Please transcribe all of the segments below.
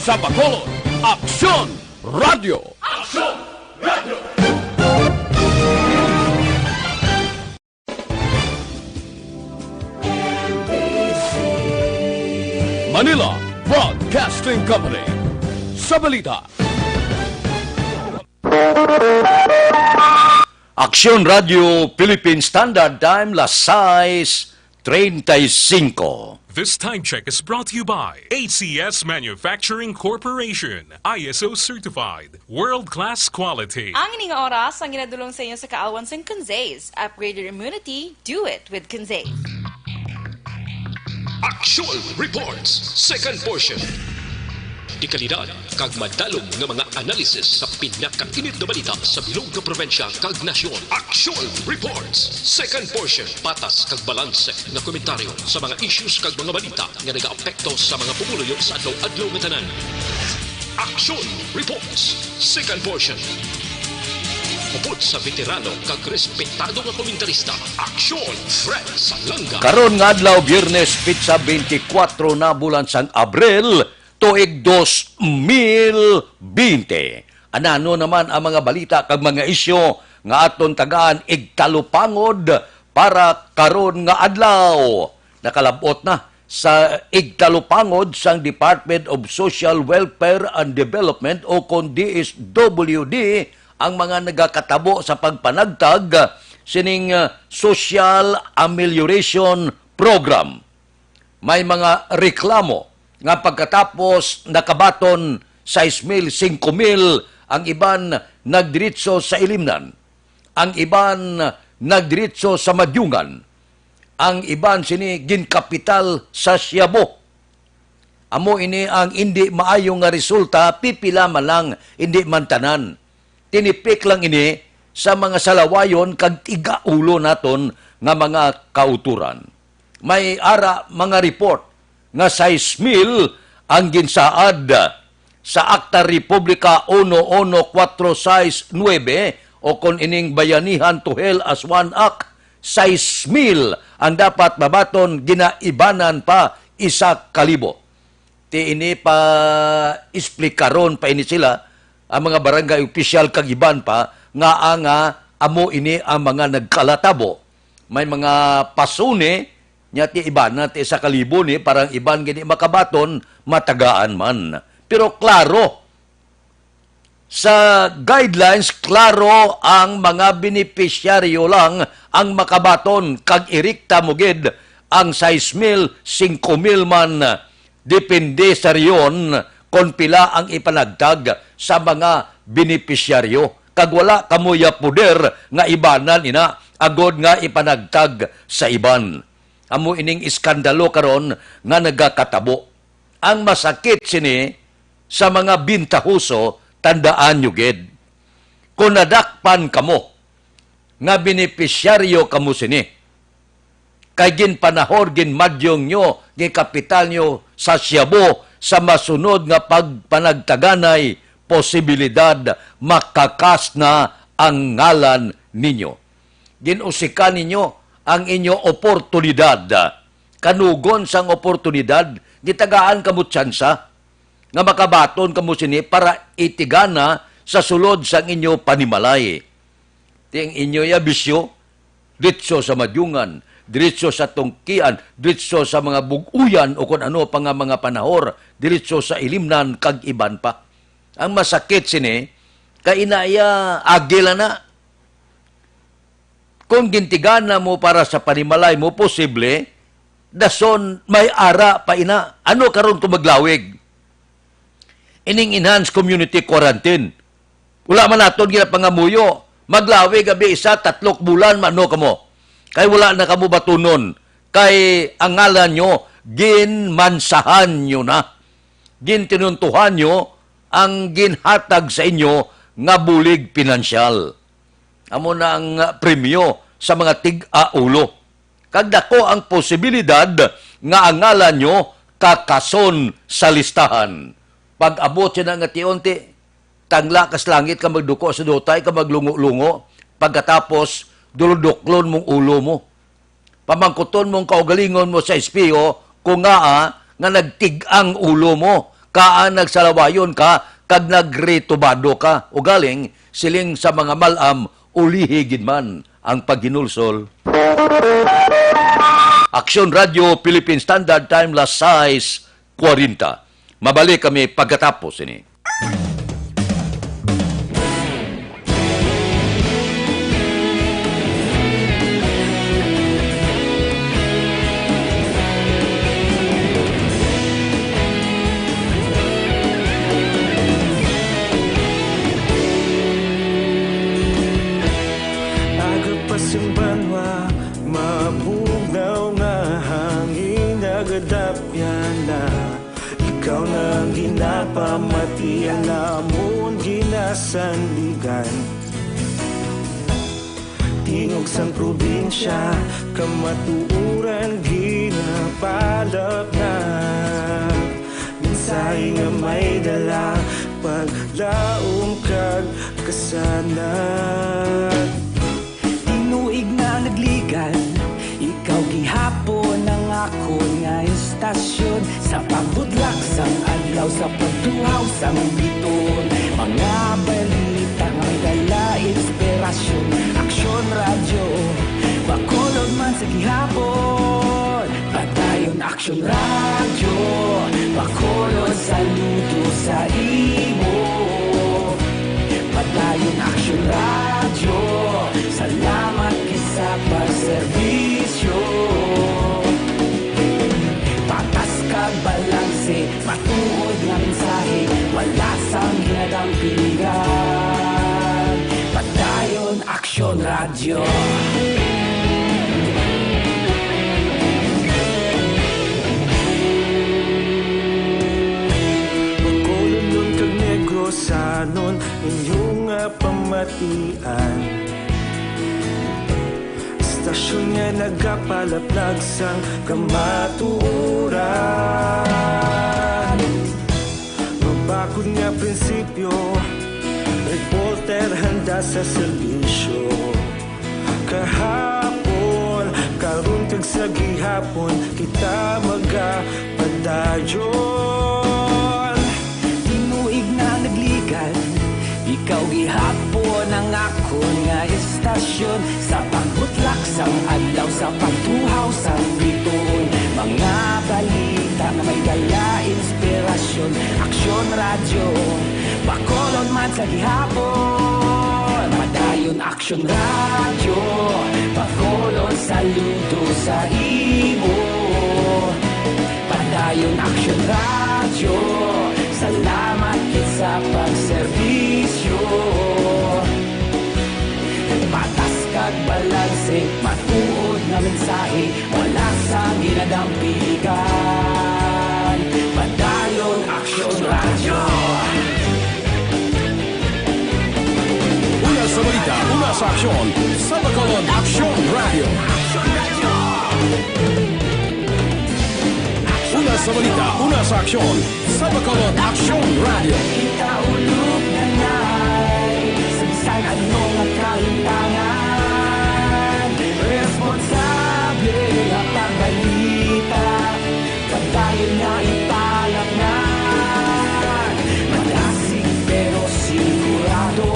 sa Bacolod, Aksyon Radio! Aksyon Radio! Manila Broadcasting Company. Sa balita. Aksyon Radio Philippine Standard Time, las 6:35. This time check is brought to you by ACS Manufacturing Corporation, ISO certified, world-class quality. Ang ining oras ang ginadulong sa inyo sa Kaalwan San Conzays. Upgrade your immunity, do it with Conzays. Aksyon Reports, second portion. Di kalidad, kag madalong nga mga analisis sa pinakainit na balita sa bilog na probensya kag nasyon. Aksyon Reports, second portion. Patas kag balanse nga komentaryo sa mga issues kag mga balita nga nagaapekto sa mga pumuluyo sa adlaw-adlaw nga tanan. Aksyon Reports, second portion. Upod sa veterano kag respetado nga komentarista, Aksyon Fred Salanga. Karon nga adlaw Biyernes pitsa 24 na bulan sang Abril tuig 2020. Anano naman ang mga balita kag mga isyu nga aton tagaan igtalupangod para karon nga adlaw. Nakalabot na sa igtalupangod sang Department of Social Welfare and Development o kon DSWD ang mga nagakatabo sa pagpanagtag sining Social Amelioration Program. May mga reklamo nga pagkatapos nakabaton 6,000, 5,000, ang iban nagdiritso sa Ilimnan, ang iban nagdiritso sa Madyungan, ang iban sini ginkapital sa Siabo. Amo ini ang hindi maayong nga resulta, pipila man lang, hindi man tanan. Tinipik lang ini sa mga salawayon kag tiga-ulo naton nga mga kauturan. May ara mga report nga 6,000 ang ginsaad sa Akta Republika 11469 o kon ining Bayanihan to Hell as One Act, 6,000 ang dapat mabaton, ginaibanan pa 1,000. Ti ini pa isplikaron pa ini sila ang mga barangay opisyal kag iban pa nga amo ini ang mga nagkalatabo. May mga pasune nya ti iban na ti 1,000 ni parang iban gini makabaton matagaan man. Pero klaro sa guidelines, klaro ang mga beneficiaryo lang ang makabaton kag irikta mugid ang 6,000, 5,000 man depende sa riyon kon pila ang ipanagtag sa mga beneficiaryo. Kag wala kamuya poder nga ibanan ina, agod nga ipanagtag sa iban. Amo ining iskandalo karon nga nagakatabo. Ang masakit sini sa mga bintahuso, tandaan nyo gid. Kung nadakpan kamo, nga beneficiaryo kamo sini, kay ginpanahor, ginmadyong nyo, gikapital nyo sa Siabo, sa masunod nga pagpanagtaganay, posibilidad makakas na ang ngalan ninyo. Ginusikan ninyo ang inyo oportunidad. Kanugon sang oportunidad, gitagaan kamo tsansa, nga makabaton kamo sini para itigana sa sulod sang inyo panimalay. Ting inyo ya bisyo, ditso sa Madyungan, diretso sa Tungkian, diretso sa mga buguyan o kung ano pa nga mga panahor, diretso sa Ilimnan kag iban pa. Ang masakit sini, kainaya agila na. Kung gintigana mo para sa panimalay mo, posible, dason may ara pa ina. Ano karon kung maglawig? Ining enhanced community quarantine. Wala man naton ginapangamuyo. Maglawig gabi 3 bulan, mano kamo. Kay wala na kamo batunon. Kay ang ngalan nyo, ginmansahan nyo na. Gintinuntuhan nyo ang ginhatag sa inyo nga bulig pinansyal. Amo na ang premyo sa mga tig-aulo. Kagdako ang posibilidad nga ang ngalan nyo kakason sa listahan. Pag abot siya nga tionti, tangla kas langit ka magduko sa dutay, ka maglungo-lungo, pagkatapos duluduklon mong ulo mo. Pamangkuton mong kaugalingon mo sa espiyo, kung nga nagtig-ang ulo mo, kaan nagsalawayon ka, kag nagretubado ka, o galing siling sa mga malam, ulihigid man ang pagginulsol. Aksyon Radio Philippine Standard Time, las 6:40. Mabalik kami pagkatapos ini. Agapasang banwa, mabugnaw nga hangin nagadapyan na. Ikaw na ginapamatian namon ginasandigan. Tingog sang probinsya, kamatuuran ginapalap na. Minsay nga may dala, paglaom kag kasanat. Tinuig na nagligan, ikaw gihapon ang ako nga istasyon. Sa pagbudlak sang adlaw, sa pagtuhaw sang biton. Mga balita nga may dala inspirasyon. Aksyon radyo, bakolod man sa gihapon. Padayon aksyon radyo, bakolod saludo sa imo. Padayon aksyon radyo, salamat kisa pagserbisyo. Patas kag balanse, matuod nga mensahe, wala sang ginadampingan. Padayon aksyon radyo. Bakolod nun kag Negrosanon, inyong nga pamatian. Istasyon nga nagapalaplag sang kamatuuran. Mabakod nga prinsipyo, reporter handa sa serbisyo. Kahapon, karon kag sa gihapon, kita magapadayon. Tinuig na nagligan, ikaw gihapon ang ako nga istasyon. Sa pagbutlak sang adlaw, sa pagtuhaw sang biton. Mga balita na may dala inspirasyon. Aksyon radyo, bakolod man sa gihapon. Padayon aksyon radyo, bakolod saludo sa imo. Padayon aksyon radyo, salamat kit sa pagserbisyo. Patas kag balanse, matuod nga mensahe, wala sang ginadampigan. Padayon aksyon radyo. Una sa balita, una sa aksyon, sa Bacolod Aksyon Radio. Una sa balita, una sa aksyon, sa Bacolod Aksyon Radio. Kita ulog na na'y sabisan ano nga kahintangan. Responsable nga pagbalita, pagdayon na ipalak na. Malasig pero sigurado,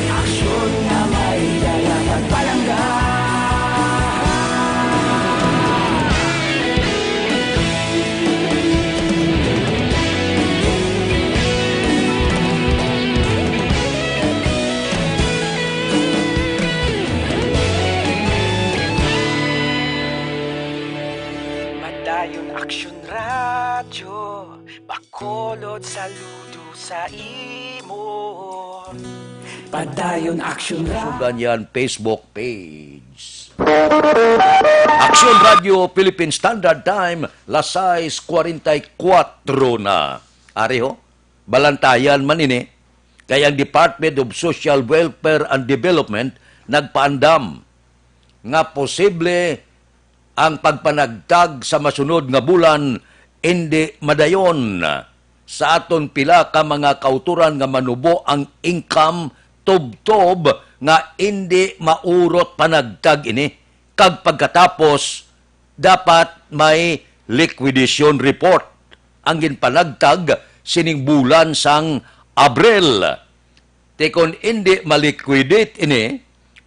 aksyon nga may dala pagpalangga. Padayon aksyon radyo, bakolod saludo sa imo. Padayon aksyon radyo. Ganyan Facebook page. Aksyon Radio Philippine Standard Time, las 6:44 na. Ariho, balantayan man ini, kaya ang Department of Social Welfare and Development nagpaandam nga posible ang pagpanagtag sa masunod nga bulan hindi madayon sa aton pila ka mga kauturan nga manubo ang income tub-tob nga hindi maurot panagtag ini kag pagkatapos dapat may liquidation report ang ginpanagtag sining bulan sang Abril. Kung hindi maliquidate ini,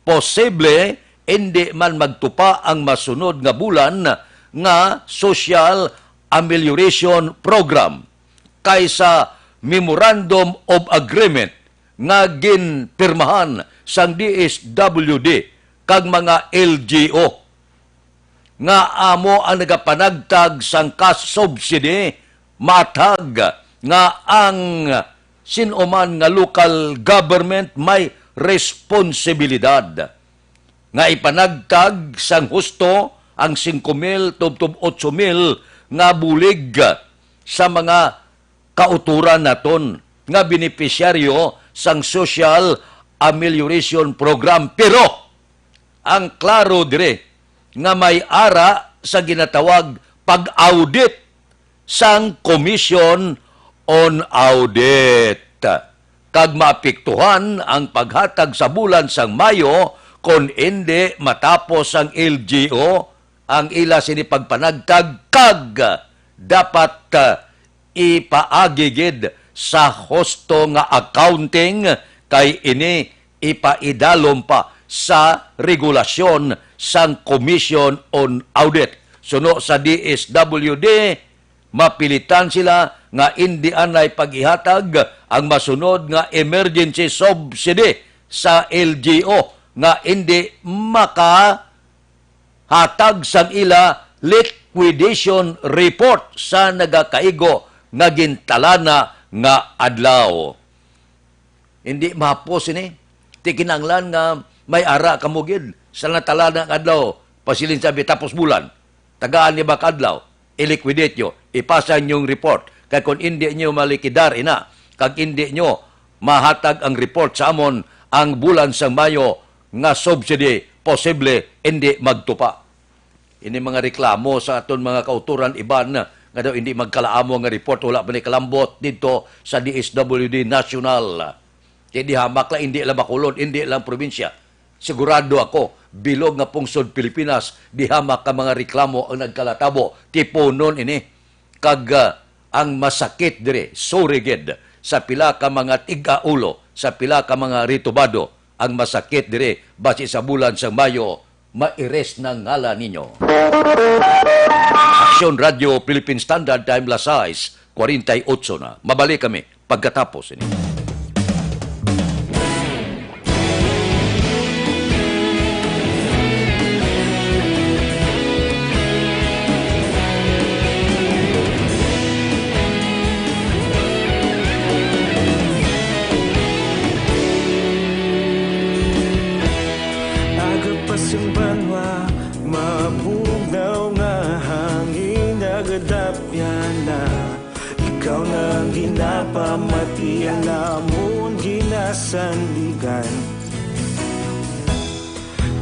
posible hindi man magtupa ang masunod nga bulan nga Social Amelioration Program kaysa Memorandum of Agreement nga ginpirmahan sang DSWD kag mga LGO nga amo ang nagapanagtag sang cash subsidy matag nga ang sinuman nga local government may responsibilidad nga ipanagtag sang husto ang 5,000 tubtob 8,000 nga bulig sa mga kauturan naton nga benepisyaryo sang Social Amelioration Program. Pero ang klaro dire nga may ara sa ginatawag pag-audit sang Commission on Audit. Kag maapektuhan ang paghatag sa bulan sang Mayo kung hindi matapos ang LGO ang ila sinipagpanagtag kag dapat ipaagigid sa husto nga accounting kay ini ipaidalom pa sa regulasyon sang Commission on Audit. Suno sa DSWD, mapilitan sila nga hindi anay paghihatag ang masunod nga emergency subsidy sa LGO nga hindi makahatag sang ila liquidation report sa nagakaigo nga gintalana nga adlaw. Hindi mahapos ini. Tikinanglan nga may ara kamugid sa natalana nga adlaw. Pasilin sabi tapos bulan. Tagaan ni bakadlaw. I-liquidate nyo. Ipasa nyong report. Kaya kung hindi nyo malikidar ina, kag hindi nyo mahatag ang report sa amon ang bulan sa Mayo nga subsidy, posible hindi magtupa. Ini mga reklamo sa aton mga kauturan iban nga daw hindi magkalaamo nga report, wala pa ni kalambot dito sa DSWD National. Hindi hamak lang, hindi lang Bacolod, hindi lang probinsya. Sigurado ako, bilog nga pungsod Pilipinas, di hamak ka mga reklamo ang nagkalatabo. Tipunon ini, kag ang masakit dire, so rigid, sa pila ka mga tig-aulo, sa pila ka mga ritubado, ang masakit dire, base sa bulan sa Mayo, maires ng ngala ninyo. Aksyon Radio Philippine Standard Time las 6:48 na. Mabalik kami pagkatapos ini. Agapasumbanwa, mabugnaw nga hangin nagadapyan na. Ikaw na ginapamatian namon ginasandigan.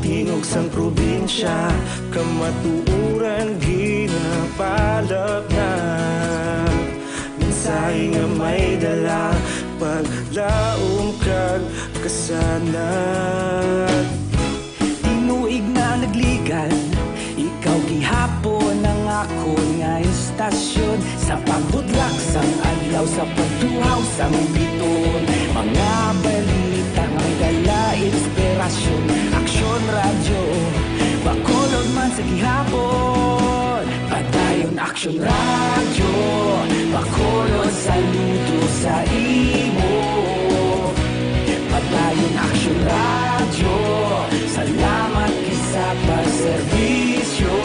Tinog sang probinsya, kamatuuran ginapalap na. Mensahe nga may dala, paglaom kag kasanat. Tinuig na nagligan, ikaw gihapon ang ako nga istasyon. Sa pagbudlak sang adlaw, sa pagduhaw sang biton. Mga balita nga dala inspirasyon. Aksyon radyo, Bacolod man sa gihapon. Padayon aksyon radyo, Bacolod saludo sa imo. Padayon aksyon radyo, salamat kisa pagserbisyo.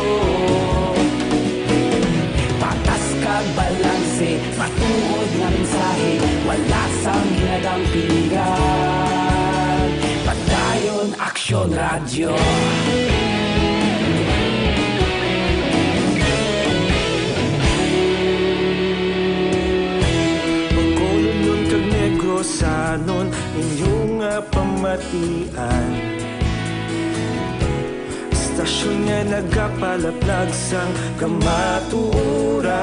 Patas kag balanse, matuod nga mensahe, wala sang ginadampingan. Padayon aksyon radyo. Bacolod nun kag Negrosanon, inyong pamatian. Istasyon nga nagapalaplag sang kamatuoran.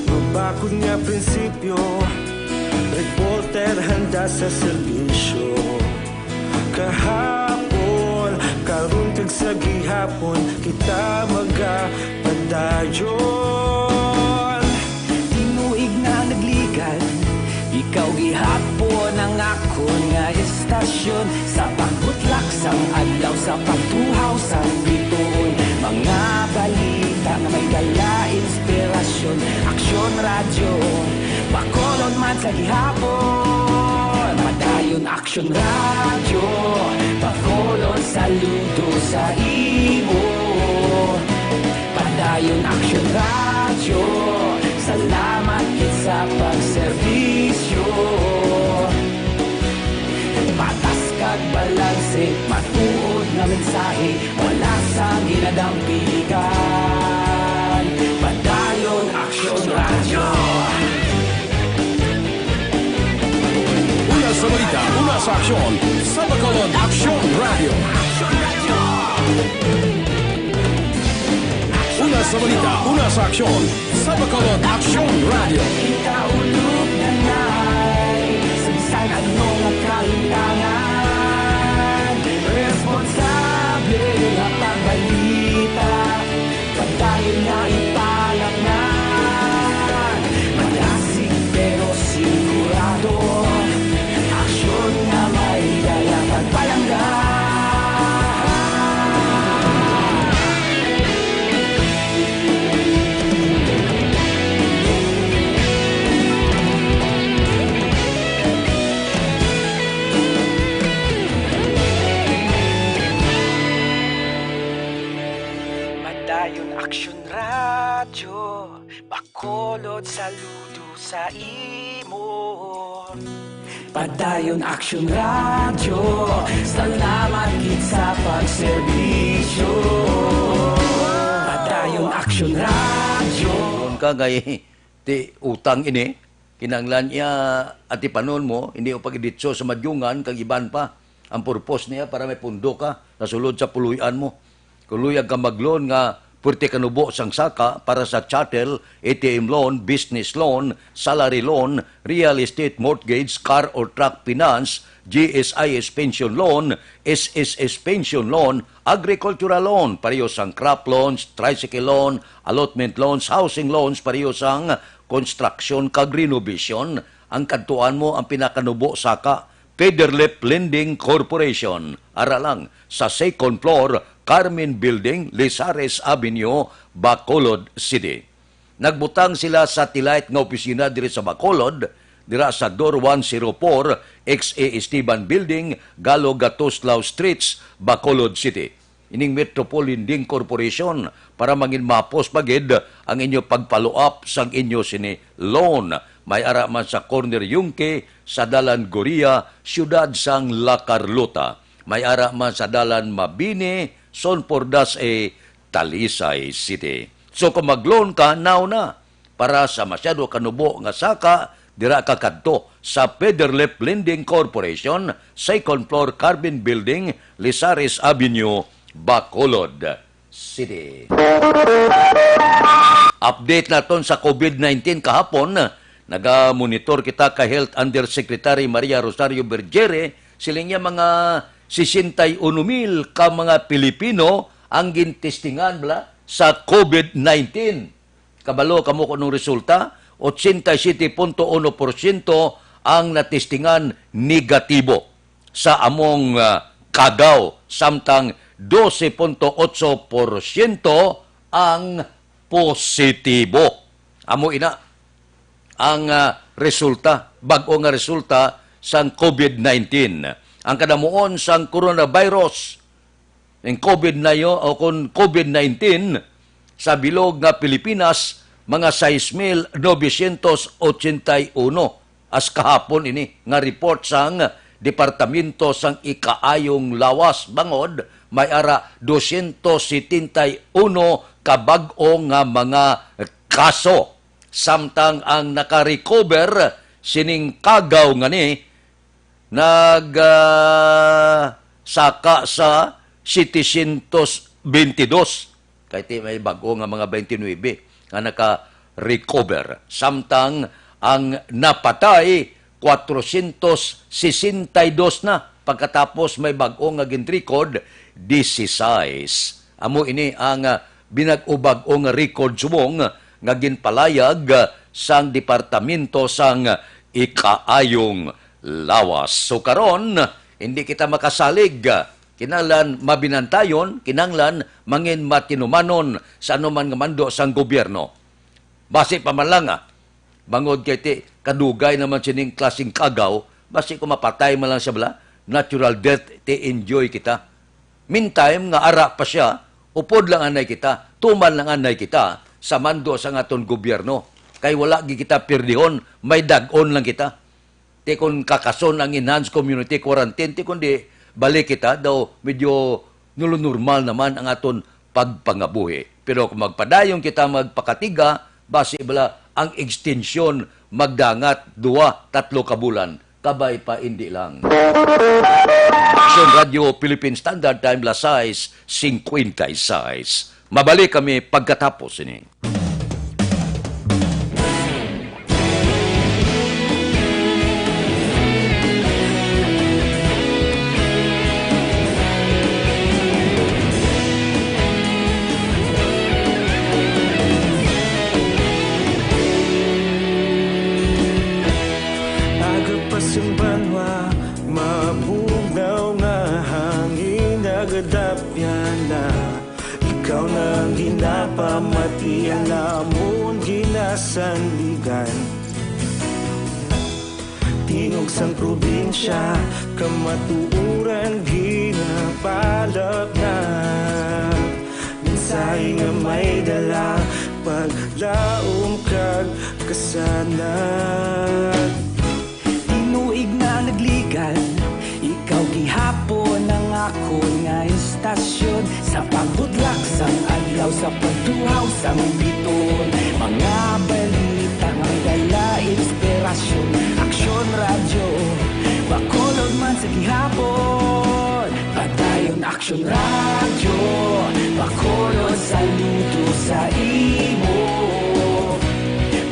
Mabakod nga prinsipyo, reporter handa sa serbisyo. Kahapon, karon kag sa gihapon kita magapadayon. Tinuig na nagligan, ikaw gihapon ang ako nga estasyon. Sa pagbutlak sang adlaw, sa pagtuhaw sang bituon, mga balita nga may dala inspirasyon. Aksyon radyo, Bacolod man sa gihapon. Padayon Aksyon radyo, Bacolod saludo sa imo. Padayon Aksyon radyo, salamat kit sa pagserbisyo. Patas kag balanse, matuod nga mensahe, wala sang ginadampikan. Padayon Aksyon radyo. Una sa balita, una sa aksyon, sa Bacolod Aksyon Radio. Una sa balita, una sa aksyon, sa Bacolod Aksyon Radio. Kita ulog na na'y sabisan ano nga kalintangan. Responsable nga pagbalita, padayon nga ipalaknan. Malasig pero sigurado, aksyon nga may dala pagpalanggan. Padayon Aksyon radyo, Bacolod saludo sa imo. Padayon Aksyon radyo, salamat gid sa pagserbisyo. Padayon Aksyon radyo. Doon ka ngay ti utang ini, kinanglan niya ati panon mo, hindi o pag-editso sa madyungan, kag iban pa. Ang purpose niya para may pundo ka, nasulod sa puluyan mo. Kuluyag ka maglon nga pwerte kanubo sang saka para sa chattel, ATM loan, business loan, salary loan, real estate mortgage, car or truck finance, GSIS pension loan, SSS pension loan, agricultural loan, pareho sang crop loans, tricycle loan, allotment loans, housing loans, pareho sang construction kag renovation. Ang kadtuan mo ang pinakanubo saka Federlip Lending Corporation. Aralang sa second floor, Carmen Building, Lizares Avenue, Bacolod City. Nagbutang sila satellite nga opisina diri sa Bacolod, dira sa Door 104, XA Esteban Building, Galo Gatoslao Streets, Bacolod City. Ining Metropole Lending Corporation para mangin mapos pagid ang inyo pag-follow up sang inyo sini loan. May ara man sa Corner Yungke, sa Dalan Goria, siyudad sang La Carlota. May ara man sa Dalan Mabini, Son Pordas Talisay City. So kung mag-loan ka, now na. Para sa masyado kanubo nga saka, dira ka kadto sa Federlip Lending Corporation, second floor Carbon Building, Lizares Avenue, Bacolod City. Update naton sa COVID-19 kahapon. Naga-monitor kita ka Health Undersecretary Maria Rosario Bergere, siling niya mga 61,000 ka mga Pilipino ang gintestingan bla sa COVID-19. Kabalo kamo kunong resulta, 87.1% ang natestingan negatibo sa among Cagao, samtang 12.8% ang positibo. Amo ina ang resulta, bag-o nga resulta sang COVID-19. Ang kadamuon sang coronavirus, ng COVID-19 o kung COVID-19 sa bilog nga Pilipinas, mga 6,981 as kahapon ini nga report sang Departamento sang Ikaayong Lawas Bangod, may ara 271 kabag-o nga mga kaso. Samtang ang naka-recover sining Cagao nga ni saka sa 722. Kahit may bago nga mga 29 nga naka-recover. Samtang ang napatay 462 na pagkatapos may bago nga gin-record Amo ini ang binag-ubag o nga record sumong nga ginpalayag sang Departamento sang Ikaayong Lawas. So karon hindi kita makasalig. Kinanglan mabinantayon, kinanglan mangin matinumanon sa anuman nga mando sang gobyerno. Base pa man lang bangod kay ti kadugay naman sining klaseng kagaw, base ko mapatay man lang siya bala, natural death ti enjoy kita. Meantime nga ara pa siya, upod lang anay kita, tuman lang anay kita sa mando sa aton gobyerno. Kay wala gi kita pirdihon, may dag-on lang kita. Ti kon kakason ang enhanced community quarantine, ti kundi balik kita daw medyo normal naman ang aton pagpangabuhi. Pero kung magpadayong kita magpakatiga, base bala ang extension magdangat 2-3 ka bulan. Kabay pa hindi lang. Action Radio Philippine Standard Time las 6:56. Mabalik kami pagkatapos ini. Simbanwa, mabugnaw nga hangin nagadapyan na ikaw nang ginapamatian namon ginasanligan. Tinog sang probinsya, kamatuuran ginapalap na minsay nga may dala paglaom kag kasanat. Inuig na nagligan, ikaw gihapon ang ako nga istasyon. Sa pagbudlak sang adlaw, sa pagtuhaw sang biton. Mga balita nga dala inspirasyon. Aksyon radyo, bakolod man sa gihapon. Padayon aksyon radyo, bakolod saludo sa imo.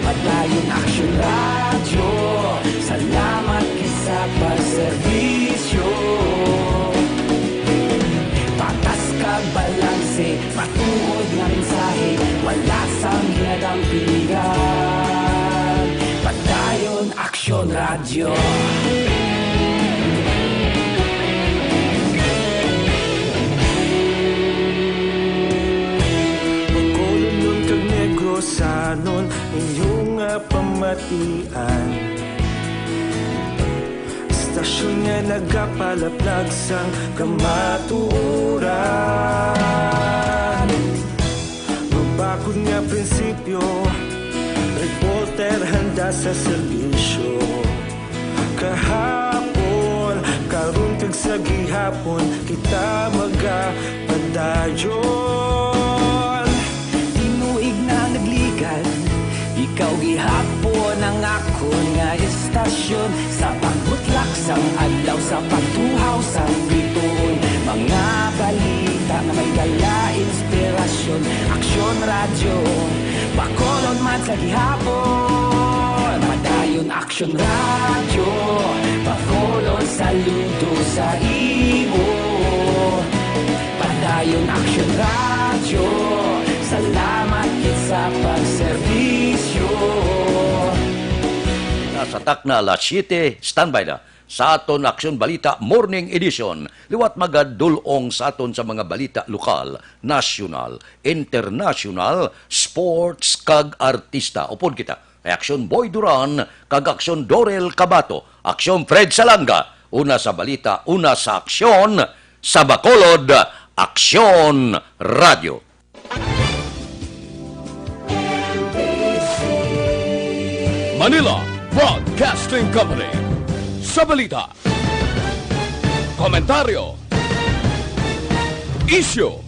Padayon aksyon radyo, salamat sa pagserbisyo. Patas kag balanse, matuod nga mensahe, wala sang hinadang pilihan. Padayon Aksyon Radyo. Pagkulon nun kag negros sanon inyong pamatian. Stasyon nga nagapalaplag sang kamatuuran. Magbakod nga prinsipyo, reporter handa sa serbisyo. Kahapon, karon kag sa gihapon, kita magapadayon. Tinuig na nagligan, ikaw gihapon ang ako nga istasyon. Sa pagbutlak sang adlaw, sa pagtuhaw sang biton. Mga balita na may dala inspirasyon. Aksyon radyo, bakolon man sa gihapon. Padayon Aksyon radyo, bakolon saludo sa imo. Padayon Aksyon radyo, salamat kit sa pagserbisyo. Nasa takna alas 7, standby na sa aton Aksyon Balita Morning Edition. Liwat magadulong sa aton sa mga balita lokal, national, international, sports kag artista. Upod kita, ay Aksyon Boy Duran kag Aksyon Dorel Cabato, Aksyon Fred Salanga, una sa balita, una sa aksyon, sa Bacolod, Aksyon Radio. Manila Broadcasting Company. Sa balita, komentaryo, isyu,